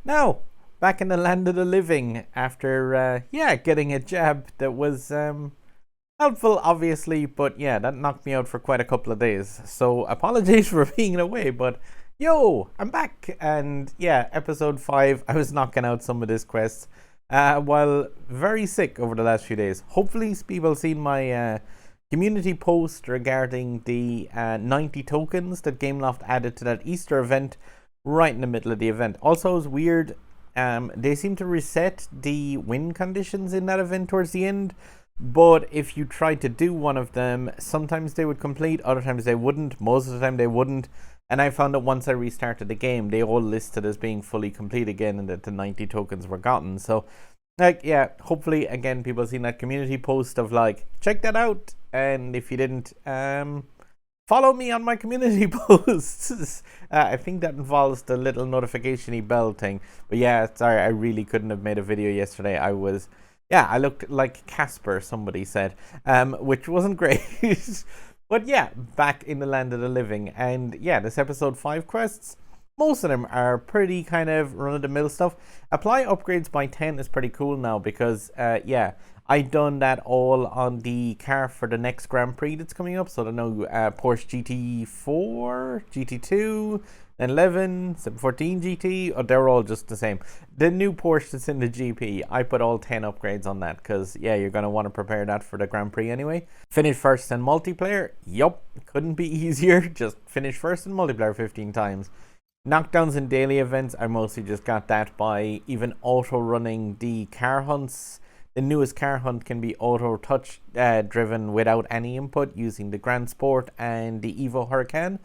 Now, back in the land of the living after, getting a jab that was helpful, obviously, but yeah, that knocked me out for quite a couple of days. So, apologies for being away, but yo, I'm back. And yeah, episode 5, I was knocking out some of this quests while very sick over the last few days. Hopefully, people seen my community post regarding the 90 tokens that Gameloft added to that Easter event right in the middle of the event. Also, it was weird. They seem to reset the win conditions in that event towards the end. But if you tried to do one of them, sometimes they would complete, other times they wouldn't. Most of the time they wouldn't. And I found that once I restarted the game, they all listed as being fully complete again and that the 90 tokens were gotten. So, like, yeah, hopefully, again, people seen that community post of, like, check that out. And if you didn't, follow me on my community posts. I think that involves the little notification-y bell thing. But yeah, sorry, I really couldn't have made a video yesterday. I looked like Casper, somebody said, which wasn't great. But yeah, back in the land of the living. And yeah, this episode 5 quests, most of them are pretty kind of run-of-the-mill stuff. Apply upgrades by 10 is pretty cool now because, I done that all on the car for the next Grand Prix that's coming up. So I don't know, Porsche GT4, GT2, 11, 714 GT, or they're all just the same. The new Porsche that's in the GP, I put all 10 upgrades on that because, yeah, you're going to want to prepare that for the Grand Prix anyway. Finish first in multiplayer, yup, couldn't be easier. Just finish first in multiplayer 15 times. Knockdowns in daily events, I mostly just got that by even auto-running the car hunts. The newest car hunt can be auto-touch driven without any input using the Grand Sport and the Evo Hurricane.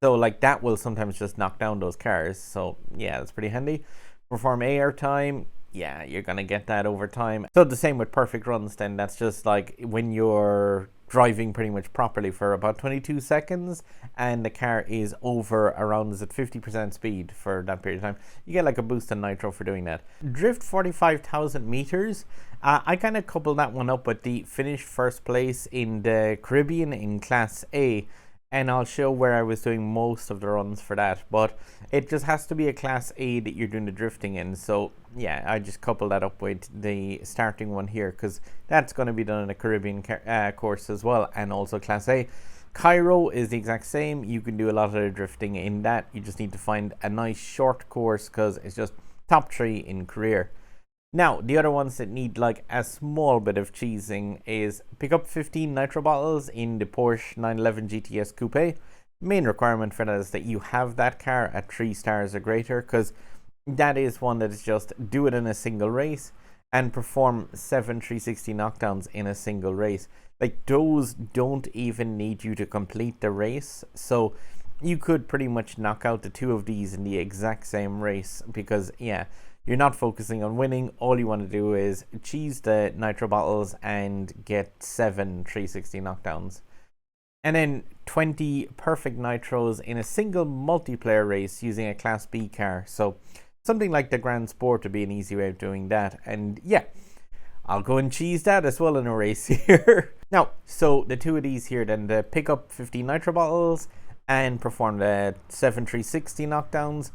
So, like, that will sometimes just knock down those cars. So, yeah, that's pretty handy. Perform AR time. Yeah, you're going to get that over time. So, the same with perfect runs then. That's just, like, when you're driving pretty much properly for about 22 seconds and the car is over around, is it 50% speed for that period of time, you get like a boost in Nitro for doing that. Drift 45,000 meters. I kind of coupled that one up with the finish first place in the Caribbean in Class A, and I'll show where I was doing most of the runs for that, but it just has to be a Class A that you're doing the drifting in. So yeah, I just coupled that up with the starting one here because that's going to be done in a Caribbean course as well, and also Class A. Cairo is the exact same. You can do a lot of the drifting in that. You just need to find a nice short course because it's just top 3 in career. Now, the other ones that need like a small bit of cheesing is pick up 15 nitro bottles in the Porsche 911 GTS Coupe. Main requirement for that is that you have that car at 3 stars or greater, because that is one that is just do it in a single race and perform 7 360 knockdowns in a single race. Like, those don't even need you to complete the race. So you could pretty much knock out the 2 of these in the exact same race because, yeah, you're not focusing on winning. All you want to do is cheese the nitro bottles and get 7 360 knockdowns. And then 20 perfect nitros in a single multiplayer race using a Class B car. So something like the Grand Sport would be an easy way of doing that. And yeah, I'll go and cheese that as well in a race here. Now, so the 2 of these here then, the pick up 15 nitro bottles and perform the 7 360 knockdowns.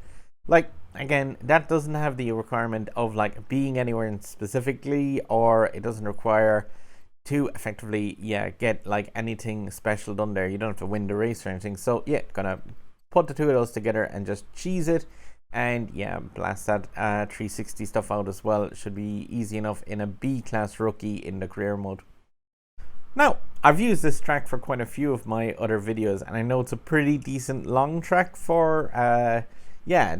Like, again, that doesn't have the requirement of like being anywhere specifically, or it doesn't require to effectively, get like anything special done there. You don't have to win the race or anything. So yeah, gonna put the 2 of those together and just cheese it, and yeah, blast that 360 stuff out as well. It should be easy enough in a B class rookie in the career mode. Now, I've used this track for quite a few of my other videos, and I know it's a pretty decent long track for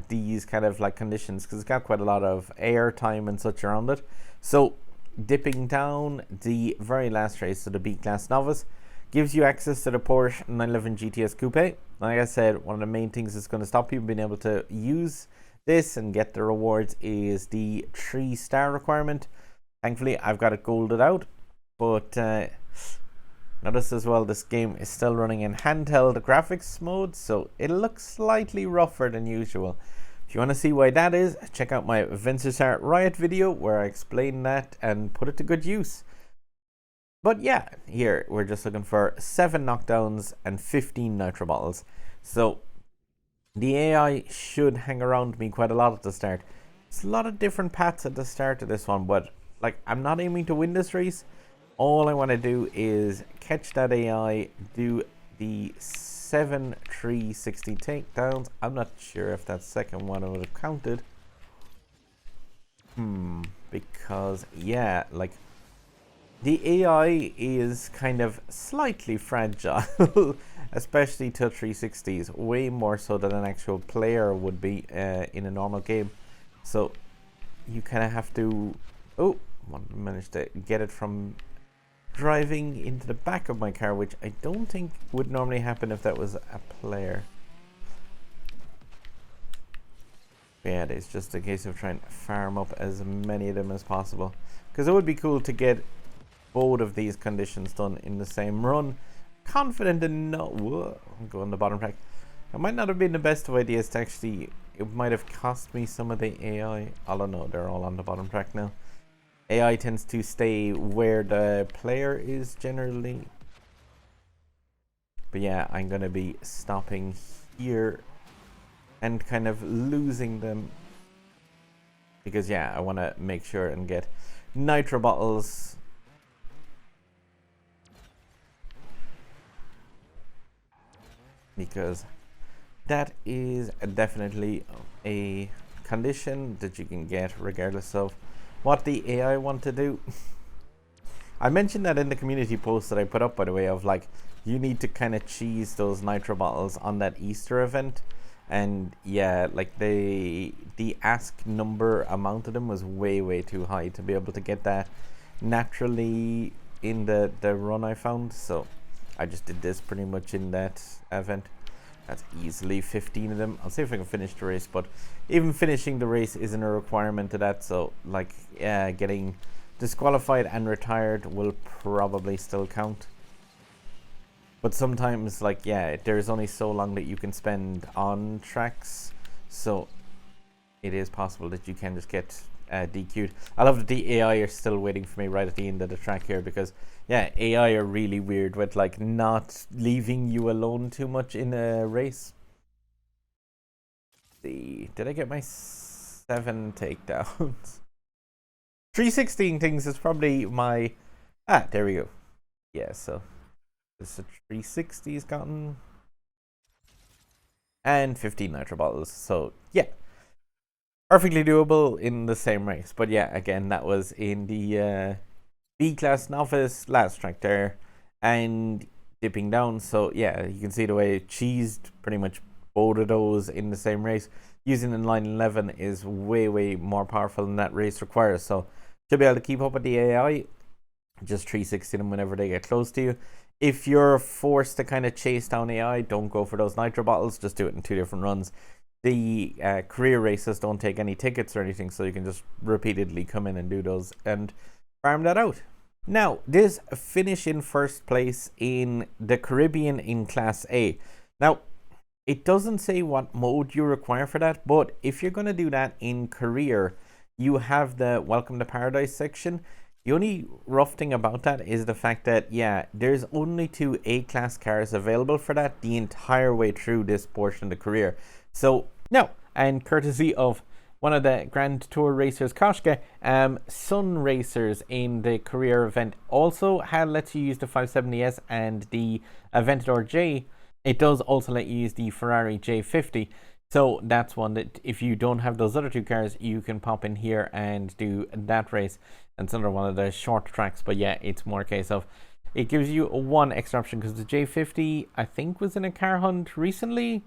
these kind of like conditions, because it's got quite a lot of air time and such around it. So dipping down, the very last race of the B-Class Novice gives you access to the Porsche 911 GTS Coupe. Like I said, one of the main things that's going to stop people being able to use this and get the rewards is the 3-star requirement. Thankfully, I've got it golded out, but notice as well this game is still running in handheld graphics mode, so it looks slightly rougher than usual. If you want to see why that is, check out my Vince's Art Riot video where I explain that and put it to good use. But yeah, here we're just looking for 7 knockdowns and 15 nitro bottles. So the AI should hang around me quite a lot at the start. It's a lot of different paths at the start of this one, but like I'm not aiming to win this race. All I want to do is catch that AI, do the 7-360 takedowns. I'm not sure if that second one would have counted. Because yeah, like the AI is kind of slightly fragile, especially to 360s, way more so than an actual player would be in a normal game. So you kind of have to, oh, managed to get it from driving into the back of my car, which I don't think would normally happen if that was a player. But yeah, it's just a case of trying to farm up as many of them as possible, because it would be cool to get both of these conditions done in the same run. Confident in I'm going the bottom track. It might not have been the best of ideas to actually, it might have cost me some of the AI. I don't know, they're all on the bottom track now. AI tends to stay where the player is generally. But yeah, I'm going to be stopping here and kind of losing them. Because yeah, I want to make sure and get nitro bottles. Because that is definitely a condition that you can get regardless of what the AI want to do. I mentioned that in the community post that I put up, by the way, of like, you need to kind of cheese those nitro bottles on that Easter event. And yeah, like the ask number amount of them was way too high to be able to get that naturally in the run I found. So I just did this pretty much in that event. That's easily 15 of them. I'll see if I can finish the race, but even finishing the race isn't a requirement to that. So like, yeah, getting disqualified and retired will probably still count. But sometimes, like, yeah, there's only so long that you can spend on tracks. So it is possible that you can just get DQ'd. I love that the AI are still waiting for me right at the end of the track here, because yeah, AI are really weird with like not leaving you alone too much in a race. Did I get my 7 takedowns? 316 things is probably my, there we go. Yeah, so this is a 360's gotten, and 15 nitro bottles. So yeah, perfectly doable in the same race. But yeah, again, that was in the B-class novice last track there, and dipping down. So yeah, you can see the way it cheesed pretty much both of those in the same race. Using inline 11 is way more powerful than that race requires. So should be able to keep up with the AI. Just 360 them whenever they get close to you. If you're forced to kind of chase down AI, don't go for those nitro bottles. Just do it in 2 different runs. The career races don't take any tickets or anything, so you can just repeatedly come in and do those and farm that out. Now, this finish in first place in the Caribbean in Class A. Now, it doesn't say what mode you require for that, but if you're going to do that in career, you have the Welcome to Paradise section. The only rough thing about that is the fact that, yeah, there's only 2 A-class cars available for that the entire way through this portion of the career. So, no, and courtesy of one of the Grand Tour racers, Koshka, Sun Racers in the career event also lets you use the 570S and the Aventador J. It does also let you use the Ferrari J50. So that's one that if you don't have those other 2 cars, you can pop in here and do that race. And it's another one of the short tracks, but yeah, it's more a case of it gives you 1 extra option, because the J50 I think was in a car hunt recently,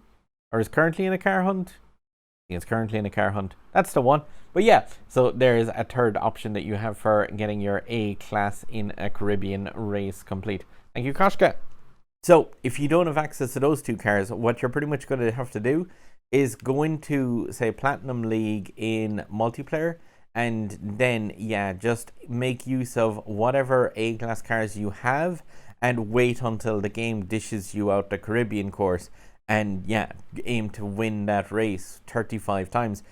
or is currently in a car hunt. I think it's currently in a car hunt. That's the one. But yeah, so there is a 3rd option that you have for getting your A class in a Caribbean race complete. Thank you, Koshka. So if you don't have access to those 2 cars, what you're pretty much going to have to do is go into, say, Platinum League in multiplayer, and then, yeah, just make use of whatever A-class cars you have and wait until the game dishes you out the Caribbean course, and, yeah, aim to win that race 35 times,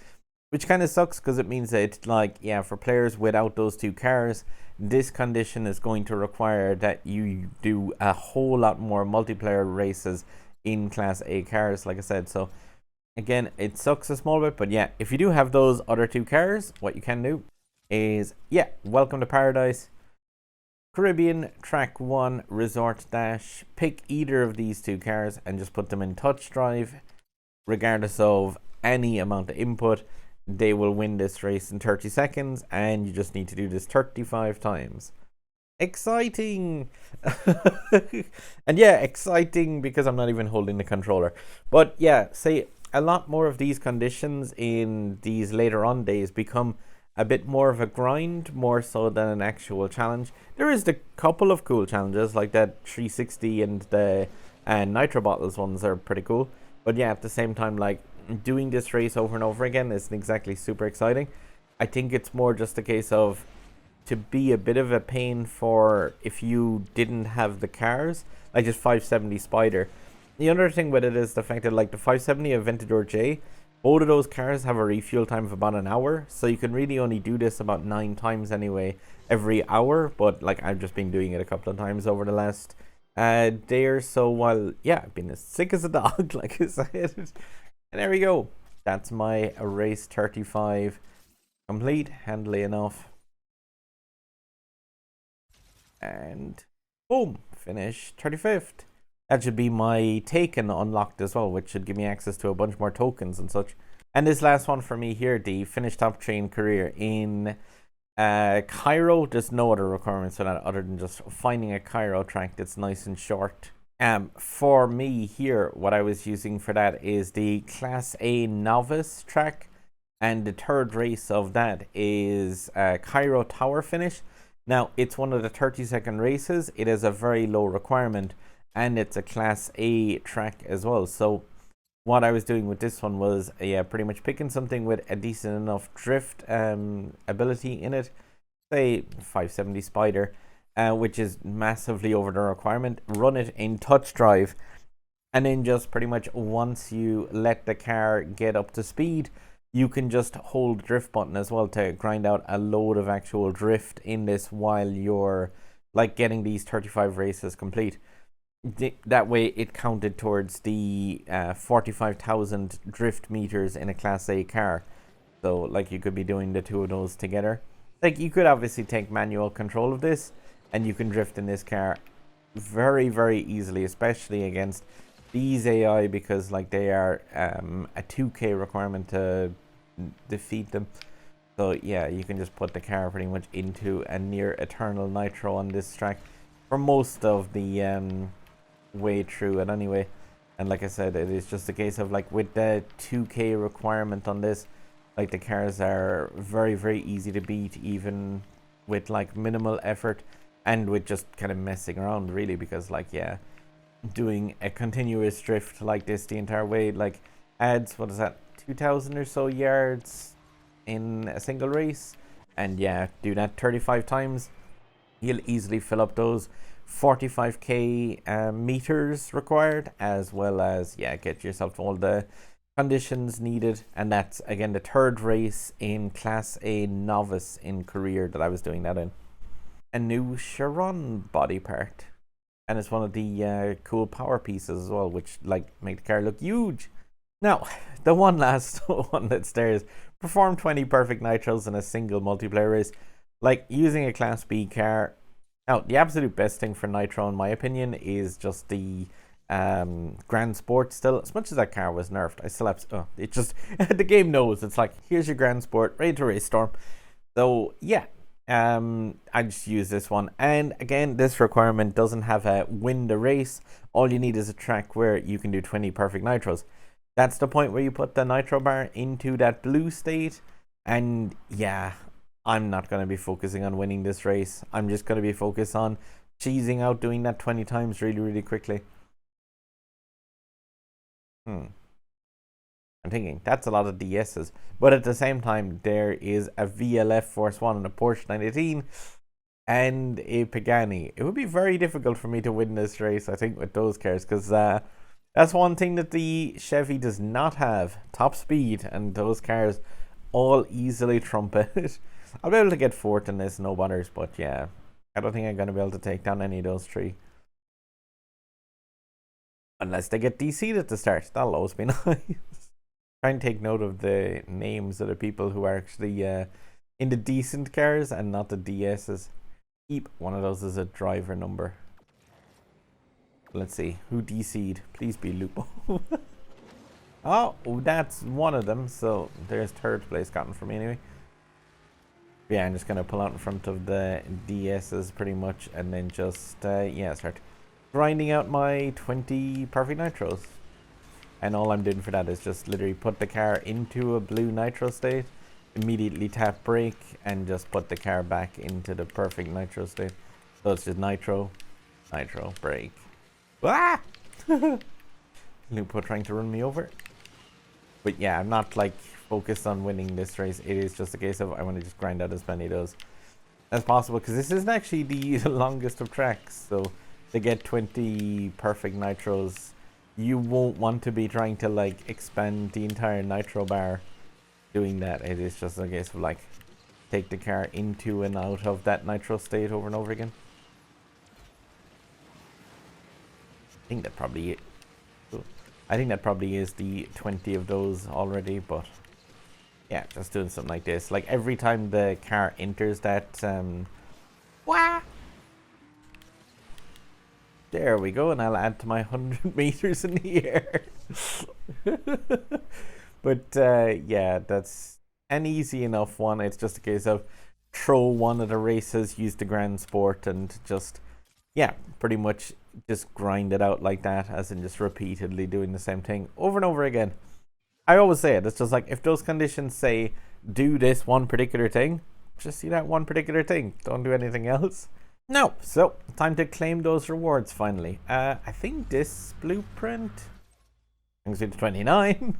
which kind of sucks because it means that, like, yeah, for players without those 2 cars, this condition is going to require that you do a whole lot more multiplayer races in Class A cars, like I said. So Again, it sucks a small bit, but yeah, if you do have those other two cars, what you can do is, yeah, welcome to paradise. Caribbean Track 1 Resort Dash. Pick either of these two cars and just put them in touch drive, regardless of any amount of input. They will win this race in 30 seconds, and you just need to do this 35 times. Exciting! And yeah, exciting because I'm not even holding the controller. But yeah, say a lot more of these conditions in these later on days become a bit more of a grind, more so than an actual challenge. There is the couple of cool challenges like that 360 and the Nitro bottles ones are pretty cool. But yeah, at the same time, like doing this race over and over again isn't exactly super exciting. I think it's more just a case of to be a bit of a pain for if you didn't have the cars, like just 570 Spider. The other thing with it is the fact that like the 570 Aventador J, both of those cars have a refuel time of about an hour, so you can really only do this about 9 times anyway every hour. But like I've just been doing it a couple of times over the last day or so. While yeah, I've been as sick as a dog, like I said. And there we go. That's my race 35 complete, handily enough. And boom, finish 35th. That should be my taken unlocked as well, which should give me access to a bunch more tokens and such. And this last one for me here, the finish top train career in Cairo. There's no other requirements for that other than just finding a Cairo track that's nice and short. For me here, what I was using for that is the Class A novice track, and the third race of that is Cairo Tower finish. Now, it's one of the 30-second races. It is a very low requirement, and it's a Class A track as well. So what I was doing with this one was, yeah, pretty much picking something with a decent enough drift ability in it. Say 570 Spider, which is massively over the requirement. Run it in touch drive, and then just pretty much once you let the car get up to speed, you can just hold the drift button as well to grind out a load of actual drift in this while you're like getting these 35 races complete. That way it counted towards the 45,000 drift meters in a Class A car. So like you could be doing the two of those together. Like you could obviously take manual control of this and you can drift in this car very, very easily, especially against these AI, because like they are a 2k requirement to defeat them. So yeah, you can just put the car pretty much into a near eternal nitro on this track for most of the way through it anyway. And like I said, it is just a case of like with the 2k requirement on this, like the cars are very, very easy to beat even with like minimal effort and with just kind of messing around really, because like yeah, doing a continuous drift like this the entire way like adds, what is that, 2,000 or so yards in a single race. And yeah, do that 35 times, you'll easily fill up those 45k meters required, as well as yeah, get yourself all the conditions needed. And that's again the third race in Class A novice in career that I was doing that in. A new Chiron body part, and it's one of the cool power pieces as well, which like make the car look huge. Now, the one last one that's there is perform 20 perfect nitros in a single multiplayer race. Like using a Class B car. Now, the absolute best thing for Nitro, in my opinion, is just the Grand Sport still. As much as that car was nerfed, I still have... it just... the game knows. It's like, here's your Grand Sport, ready to race storm. So, yeah. I just use this one. And again, this requirement doesn't have a win the race. All you need is a track where you can do 20 perfect nitros. That's the point where you put the nitro bar into that blue state. And yeah, I'm not going to be focusing on winning this race. I'm just going to be focused on cheesing out doing that 20 times really, really quickly. I'm thinking that's a lot of DSs, but at the same time, there is a VLF Force 1 and a Porsche 918 and a Pagani. It would be very difficult for me to win this race, I think, with those cars, because that's one thing that the Chevy does not have: top speed, and those cars all easily trump it. I'll be able to get fourth in this, no butters, but yeah, I don't think I'm going to be able to take down any of those three. Unless they get DC'd at the start. That'll always be nice. Try and take note of the names of the people who are actually in the decent cars and not the DSs. Keep one of those as a driver number. Let's see, who DC'd? Please be Lupo. Oh, that's one of them. So there's third place gotten for me anyway. Yeah, I'm just gonna pull out in front of the DSs pretty much, and then just yeah, start grinding out my 20 perfect nitros. And all I'm doing for that is just literally put the car into a blue nitro state, immediately tap brake, and just put the car back into the perfect nitro state. So it's just nitro, nitro, brake. Ah! Lupo trying to run me over. But yeah, I'm not like focused on winning this race. It is just a case of I want to just grind out as many of those as possible, because this isn't actually the longest of tracks. So to get 20 perfect nitros, you won't want to be trying to like expand the entire nitro bar doing that. It is just a case of like take the car into and out of that nitro state over and over again. I think that probably is the 20 of those already, but yeah, just doing something like this. Like every time the car enters that wah! There we go, and I'll add to my 100 meters in the air. But yeah, that's an easy enough one. It's just a case of throw one of the races, use the Grand Sport, and just, yeah, pretty much just grind it out like that, as in just repeatedly doing the same thing over and over again. I always say it, it's just like, if those conditions say do this one particular thing, just do that one particular thing. Don't do anything else. No, so time to claim those rewards finally. I think this blueprint, I think it's 29.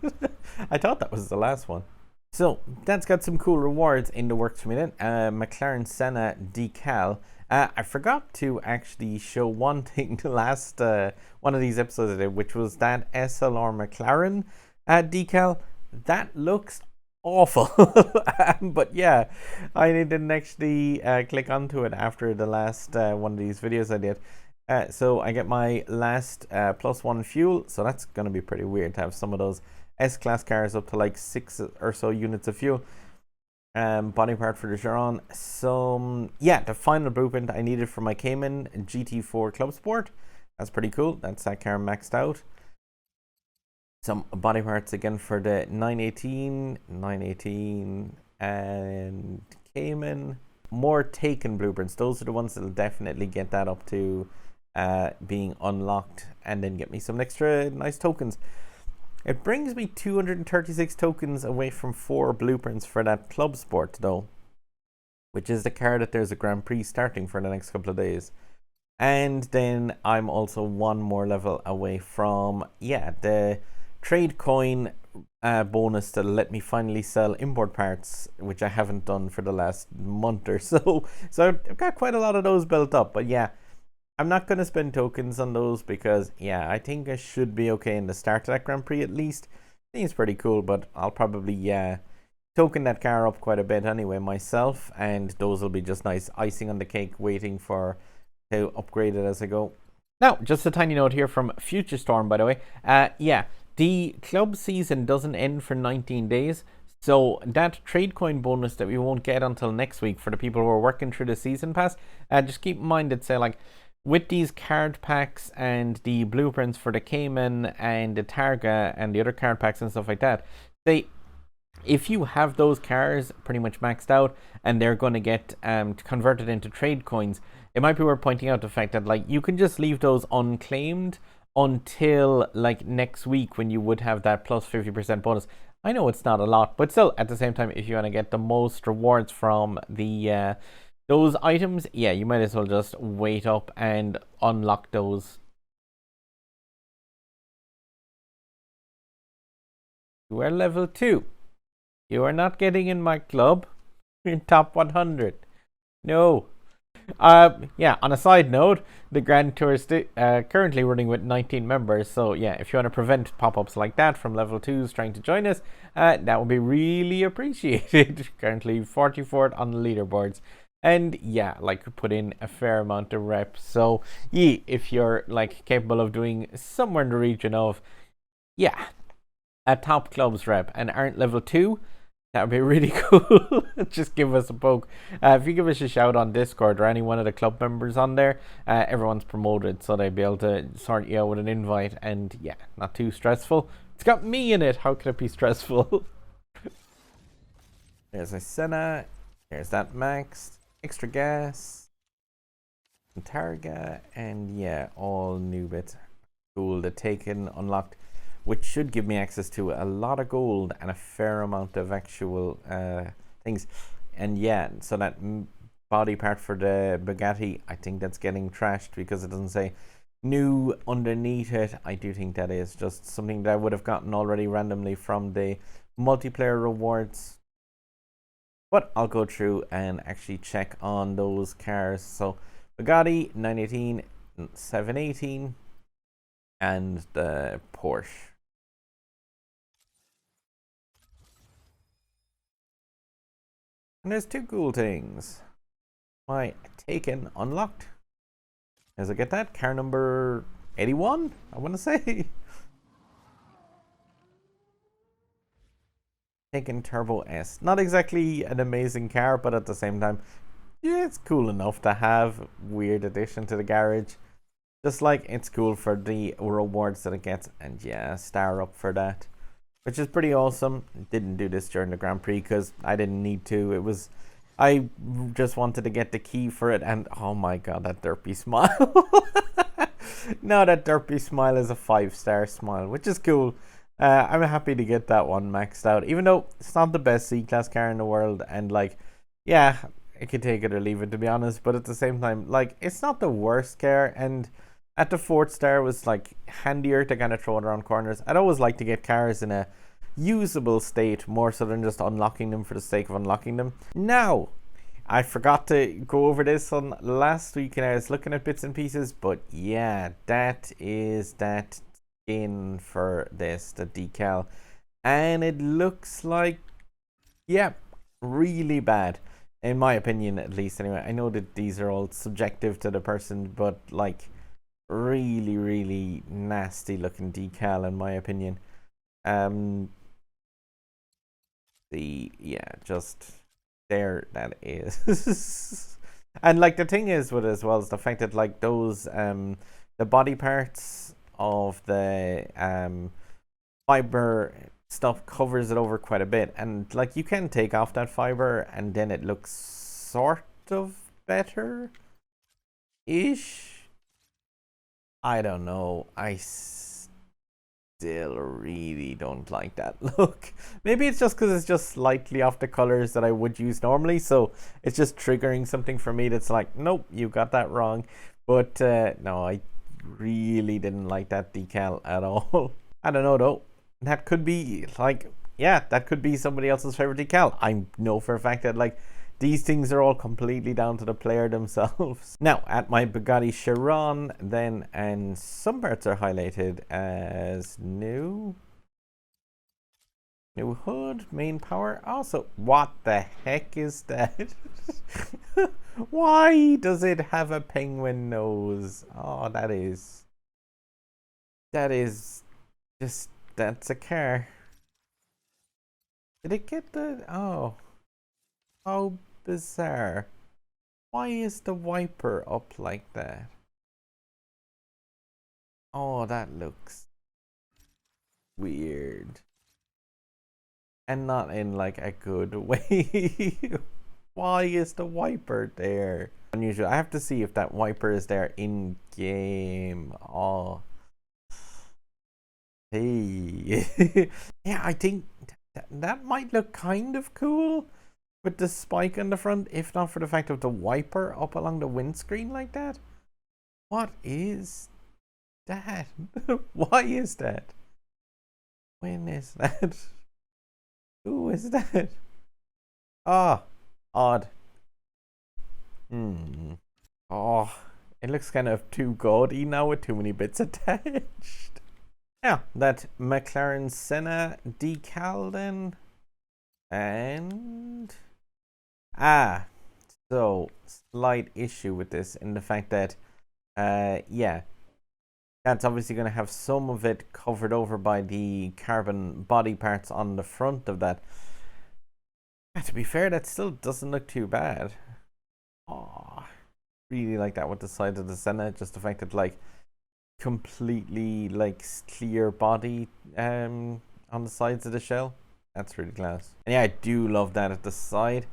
I thought that was the last one. So that's got some cool rewards in the works for me then. McLaren Senna decal. I forgot to actually show one thing the last one of these episodes I did, which was that SLR McLaren decal. That looks awful. But yeah, I didn't actually click onto it after the last one of these videos I did. So I get my last +1 fuel, so that's going to be pretty weird to have some of those S-Class cars up to like 6 or so units of fuel. Body part for the Chiron. So yeah, the final blueprint I needed for my Cayman GT4 Club Sport. That's pretty cool. That's that car maxed out. Some body parts again for the 918, and Cayman. More Taken blueprints. Those are the ones that'll definitely get that up to being unlocked, and then get me some extra nice tokens. It brings me 236 tokens away from 4 blueprints for that Club Sport though, which is the car that there's a Grand Prix starting for the next couple of days. And then I'm also one more level away from, yeah, the trade coin bonus that'll let me finally sell import parts, which I haven't done for the last month or so. So I've got quite a lot of those built up, but yeah, I'm not going to spend tokens on those because, yeah, I think I should be okay in the start of that Grand Prix at least. I think it's pretty cool, but I'll probably, token that car up quite a bit anyway myself, and those will be just nice icing on the cake waiting for to upgrade it as I go. Now, just a tiny note here from Future Storm, by the way. Yeah, the club season doesn't end for 19 days. So that trade coin bonus that we won't get until next week for the people who are working through the season pass, just keep in mind that, say, like, with these card packs and the blueprints for the Cayman and the Targa and the other card packs and stuff like that, if you have those cars pretty much maxed out and they're going to get converted into trade coins, it might be worth pointing out the fact that, like, you can just leave those unclaimed until like next week when you would have that plus 50% bonus. I know it's not a lot, but still, at the same time, if you want to get the most rewards from the those items, yeah, you might as well just wait up and unlock those. You are level 2. You are not getting in my club. You're in top 100. No. Yeah, on a side note, the Grand Tour is currently running with 19 members. So yeah, if you want to prevent pop-ups like that from level 2s trying to join us, that would be really appreciated. Currently 44th on the leaderboards. And yeah, like, put in a fair amount of reps. So yeah, if you're like capable of doing somewhere in the region of, yeah, a top clubs rep and aren't level 2, that would be really cool. Just give us a poke. If you give us a shout on Discord or any one of the club members on there, everyone's promoted, so they'll be able to sort you out with an invite. And yeah, not too stressful. It's got me in it. How could it be stressful? There's a Senna. There's that maxed. Extra gas. Targa. And yeah, all new bits. Cool. The taken unlocked, which should give me access to a lot of gold and a fair amount of actual things. And yeah, so that body part for the Bugatti, I think that's getting trashed because it doesn't say new underneath it. I do think that is just something that I would have gotten already randomly from the multiplayer rewards. But I'll go through and actually check on those cars. So Bugatti 918, 718, and the Porsche. And there's 2 cool things. My taken unlocked. As I get that, car number 81, I want to say. Taken Turbo S. Not exactly an amazing car, but at the same time, yeah, it's cool enough to have. Weird addition to the garage. Just like it's cool for the rewards that it gets. And yeah, star up for that, which is pretty awesome. Didn't do this during the Grand Prix because I didn't need to. I just wanted to get the key for it, and oh my god, that derpy smile. No, that derpy smile is a 5-star smile, which is cool. I'm happy to get that one maxed out, even though it's not the best C-Class car in the world, and like, yeah, I could take it or leave it, to be honest, but at the same time, like, it's not the worst car, and at the 4th star was like handier to kind of throw it around corners. I'd always like to get cars in a usable state more so than just unlocking them for the sake of unlocking them. Now, I forgot to go over this on last week and I was looking at bits and pieces, but yeah, that is that skin for this, the decal, and it looks like, yeah, really bad, in my opinion at least. Anyway, I know that these are all subjective to the person, but like, really, really nasty looking decal in my opinion. Just there that is. And like the thing is with it as well is the fact that like those the body parts of the fiber stuff covers it over quite a bit, and like you can take off that fiber and then it looks sort of better ish. I don't know. I still really don't like that look. Maybe it's just because it's just slightly off the colors that I would use normally, so it's just triggering something for me that's like, nope, you got that wrong. But no, I really didn't like that decal at all. I don't know though. That could be like, yeah, that could be somebody else's favorite decal. I know for a fact that like these things are all completely down to the player themselves. Now, at my Bugatti Chiron, then, and some parts are highlighted as new. New hood, main power. Also, what the heck is that? Why does it have a penguin nose? Oh, that is just, that's a car. Did it get the, oh. How bizarre. Why is the wiper up like that? Oh, that looks weird. And not in like a good way. Why is the wiper there? Unusual. I have to see if that wiper is there in game. Oh. Hey. Yeah, I think that might look kind of cool with the spike on the front, if not for the fact of the wiper up along the windscreen like that. What is that? Why is that? When is that? Who is that? Ah, odd. Oh, it looks kind of too gaudy now with too many bits attached. Yeah, that McLaren Senna decal then. And so slight issue with this in the fact that yeah, That's obviously going to have some of it covered over by the carbon body parts on the front of that. To be fair, that still doesn't look too bad. Oh, really like that with the side of the Senna. Just the fact that like completely like clear body on the sides of the shell. That's really class. And yeah, I do love that at the side.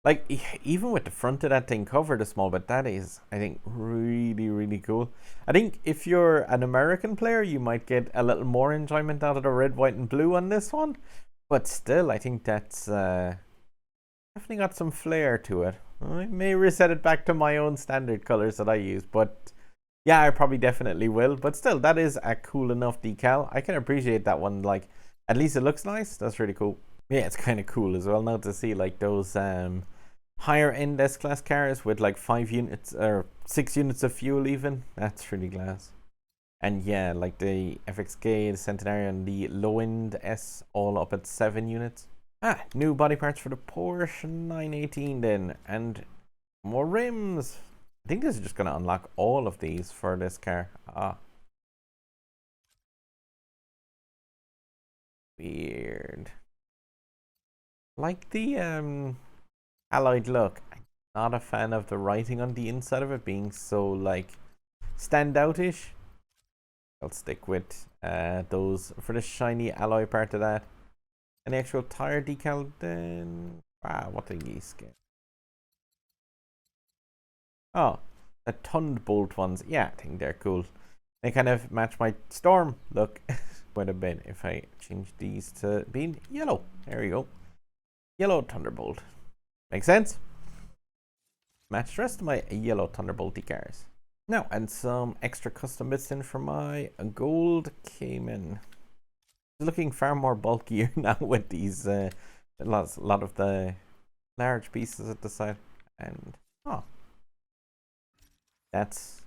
Like even with the front of that thing covered a small bit, that is, I think, really, really cool. I think if you're an American player, you might get a little more enjoyment out of the red, white, and blue on this one. But still, I think that's definitely got some flair to it. I may reset it back to my own standard colors that I use, but yeah, I probably definitely will. But still, that is a cool enough decal. I can appreciate that one. Like, at least it looks nice. That's really cool. Yeah, it's kind of cool as well now to see like those higher end S-Class cars with like 5 units or 6 units of fuel even. That's really class. And yeah, like the FXK, the Centenario, and the low-end S all up at 7 units. New body parts for the Porsche 918 then. And more rims. I think this is just going to unlock all of these for this car. Weird. Like the alloyed look. I'm not a fan of the writing on the inside of it being so like standoutish. I'll stick with those for the shiny alloy part of that. And the actual tire decal then. What did these get? Oh, the Thunderbolt ones. Yeah, I think they're cool. They kind of match my Storm look quite a bit if I change these to being yellow. There we go. Yellow Thunderbolt. Makes sense? Match the rest of my yellow Thunderbolty cars. Now, and some extra custom bits in for my gold Cayman. It's looking far more bulkier now with these a lot of the large pieces at the side. And that's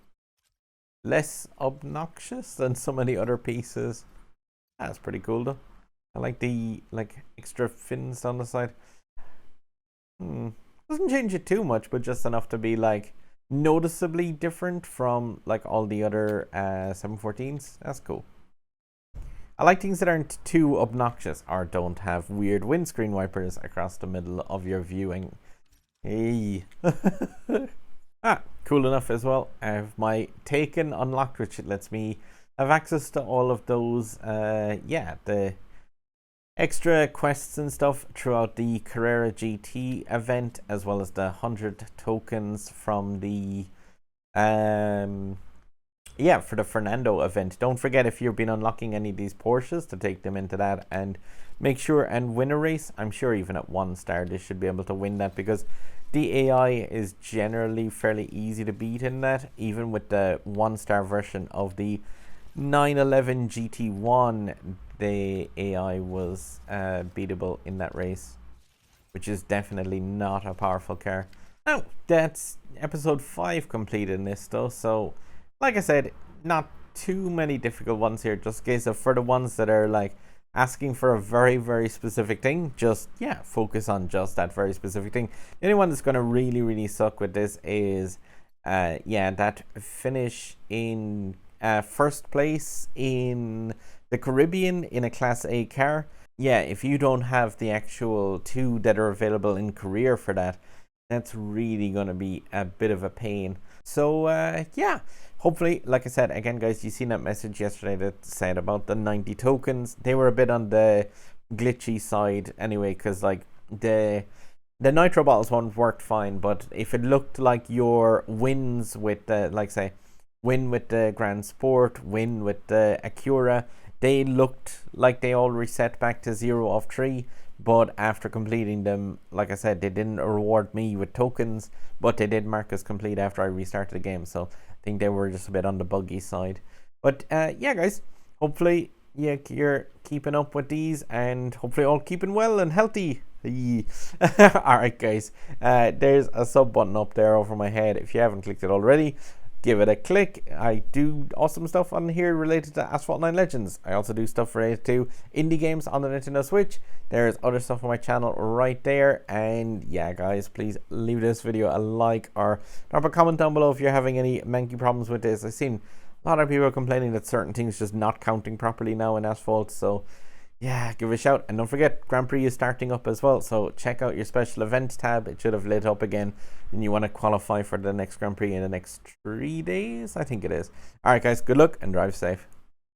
less obnoxious than some of the other pieces. That's pretty cool though. I like the extra fins down the side. Doesn't change it too much, but just enough to be like noticeably different from like all the other 714s. That's cool. I like things that aren't too obnoxious or don't have weird windscreen wipers across the middle of your viewing. Hey. Cool enough as well. I have my Taken unlocked, which lets me have access to all of those the extra quests and stuff throughout the Carrera GT event, as well as the 100 tokens from the for the Fernando event. Don't forget, if you've been unlocking any of these Porsches, to take them into that and make sure and win a race. I'm sure even at 1 star they should be able to win that, because the AI is generally fairly easy to beat in that. Even with the 1 star version of the 911 GT1, the AI was beatable in that race, which is definitely not a powerful car. Now, that's episode 5 complete in this though, so like I said, not too many difficult ones here. Just in case of for the ones that are like asking for a very, very specific thing, just focus on just that very specific thing. The only one that's going to really, really suck with this is that finish in first place in the Caribbean in a Class A car. Yeah, if you don't have the actual 2 that are available in career for that, that's really going to be a bit of a pain. So hopefully, like I said, again guys, you seen that message yesterday that said about the 90 tokens. They were a bit on the glitchy side anyway, because like the Nitro bottles one worked fine, but if it looked like your wins with the, like say, win with the Grand Sport, win with the Acura, they looked like they all reset back to 0 of 3. But after completing them, like I said, they didn't reward me with tokens, but they did mark as complete after I restarted the game. So I think they were just a bit on the buggy side. But guys, hopefully you're keeping up with these, and hopefully all keeping well and healthy. Alright guys, there's a sub button up there over my head. If you haven't clicked it already, give it a click. I do awesome stuff on here related to Asphalt 9 Legends. I also do stuff related to indie games on the Nintendo Switch. There's other stuff on my channel right there. And yeah, guys, please leave this video a like or drop a comment down below if you're having any manky problems with this. I've seen A lot of people are complaining that certain things just not counting properly now in Asphalt. So yeah, give it a shout. And don't forget, Grand Prix is starting up as well. So check out your special events tab. It should have lit up again. And you want to qualify for the next Grand Prix in the next 3 days, I think it is. All right, guys, good luck and drive safe.